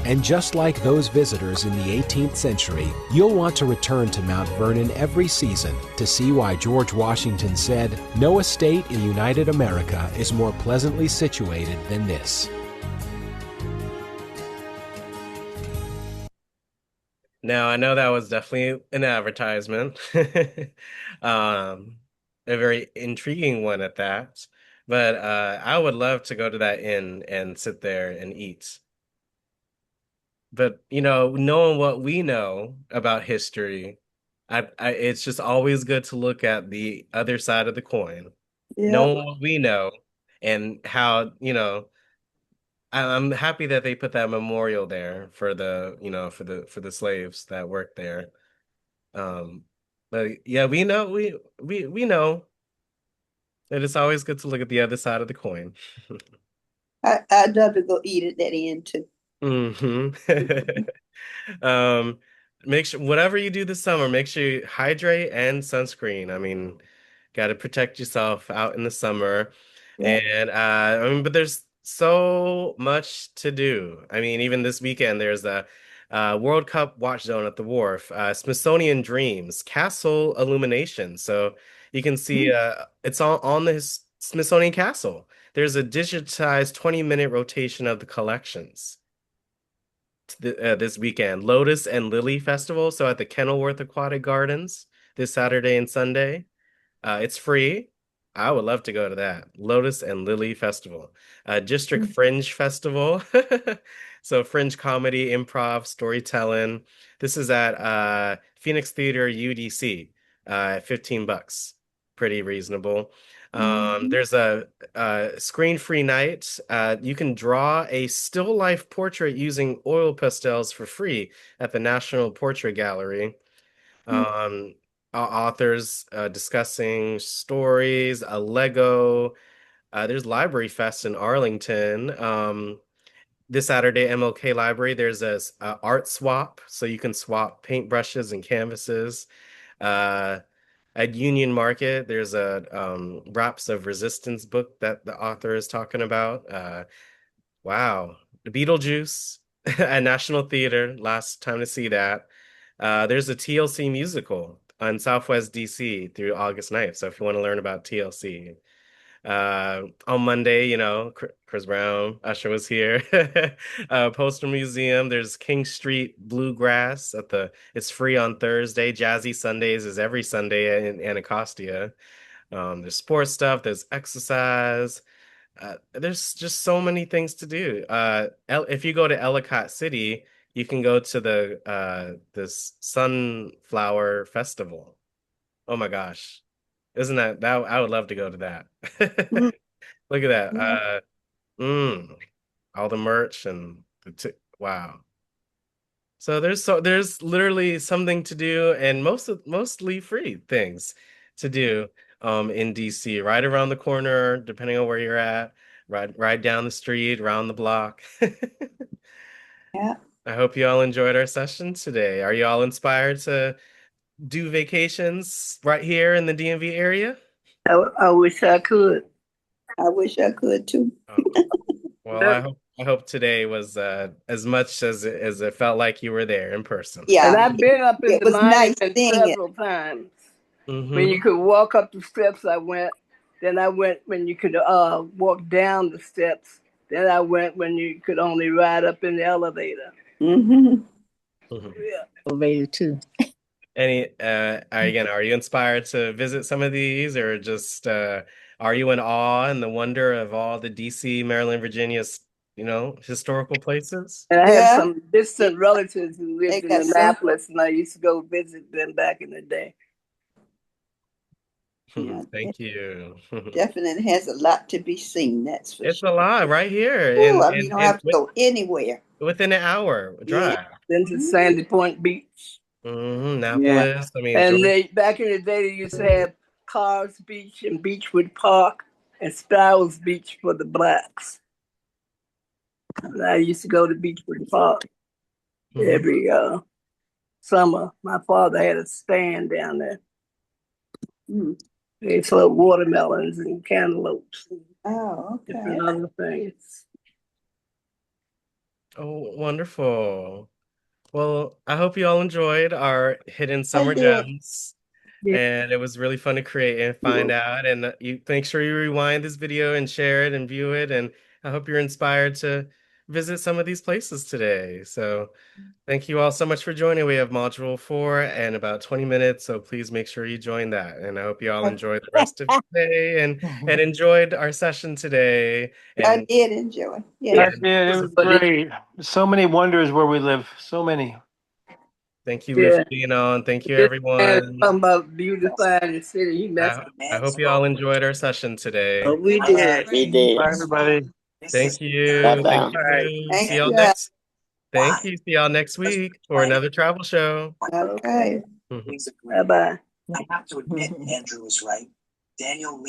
And just like those visitors in the 18th century, you'll want to return to Mount Vernon every season to see why George Washington said, "No estate in United America is more pleasantly situated than this." Now, I know that was definitely an advertisement, a very intriguing one at that, but I would love to go to that inn and sit there and eat. But knowing what we know about history, it's just always good to look at the other side of the coin. Yeah. Knowing what we know and how, I'm happy that they put that memorial there for the slaves that worked there. But yeah, we know we know that it's always good to look at the other side of the coin. I'd love to go eat at that inn too. Mm-hmm. make sure whatever you do this summer, make sure you hydrate and sunscreen. I mean, got to protect yourself out in the summer. Yeah. And I mean, but there's so much to do. I mean, even this weekend, there's a World Cup watch zone at the wharf, Smithsonian Dreams, Castle Illumination. So you can see it's on the Smithsonian Castle. There's a digitized 20-minute rotation of the collections this weekend. Lotus and Lily Festival, so at the Kenilworth Aquatic Gardens this Saturday and Sunday. It's free. I would love to go to that. Lotus and Lily Festival. District Fringe Festival. So Fringe comedy, improv, storytelling. This is at Phoenix Theater UDC. 15 bucks. Pretty reasonable. There's a screen-free night. You can draw a still life portrait using oil pastels for free at the National Portrait Gallery. Um, Authors discussing stories, a Lego. There's Library Fest in Arlington. This Saturday, MLK Library, there's a art swap, so you can swap paintbrushes and canvases. Uh, at Union Market, there's a Raps of Resistance book that the author is talking about. Wow. The Beetlejuice at National Theater, last time to see that. There's a TLC musical on Southwest DC through August 9th. So if you want to learn about TLC. On Monday, Chris Brown, Usher was here. Postal Museum, there's King Street Bluegrass it's free on Thursday. Jazzy Sundays is every Sunday in Anacostia. There's sports stuff, there's exercise. There's just so many things to do. If you go to Ellicott City, you can go to the this Sunflower Festival. Oh my gosh. Isn't that I would love to go to that. Look at that. All the merch and wow. So there's literally something to do and mostly free things to do in DC, right around the corner, depending on where you're at, right down the street, around the block. Yeah. I hope you all enjoyed our session today. Are you all inspired to do vacations right here in the DMV area? I wish I could. I wish I could too. Well, I hope today was as much as it felt like you were there in person. Yeah. And I've been up in It the was nice monument seeing it. several times. Mm-hmm. When you could walk up the steps, I went. Then I went when you could walk down the steps. Then I went when you could only ride up in the elevator. Mm-hmm. Yeah. Elevator too. Are you inspired to visit some of these, or just are you in awe and the wonder of all the DC, Maryland, Virginia's, historical places? And I have some distant relatives who lived in got Annapolis, and I used to go visit them back in the day. Yeah, Thank you. definitely has a lot to be seen. That's for It's sure. a lot right here, You don't have to go anywhere. within an hour drive. Then to Sandy Point Beach. Annapolis. I mean, And Georgia. back in the day, they used to have Carr's Beach and Beechwood Park and Stiles Beach for the blacks. And I used to go to Beechwood Park every summer. My father had a stand down there. They sold watermelons and cantaloupes and different other things. Oh, wonderful. Well, I hope you all enjoyed our hidden summer did. gems. And it was really fun to create and find out. And you make sure you rewind this video and share it and view it. And I hope you're inspired to visit some of these places today. So thank you all so much for joining. We have module 4 and about 20 minutes. So please make sure you join that. And I hope you all enjoy the rest of today and enjoyed our session today. And I did enjoy. Yeah, it was great. So many wonders where we live. So many. Thank you, Lou, for being on. Thank you, everyone. Talking about beautifying the city. I hope you all enjoyed our session today. Oh, we did. We did. Bye, everybody. Thank you. Bye-bye. Thank you, Lou. Thank See y'all you. next. Thank you. See y'all next week for another travel show. Okay. Bye-bye. I have to admit, Andrew was right. Daniel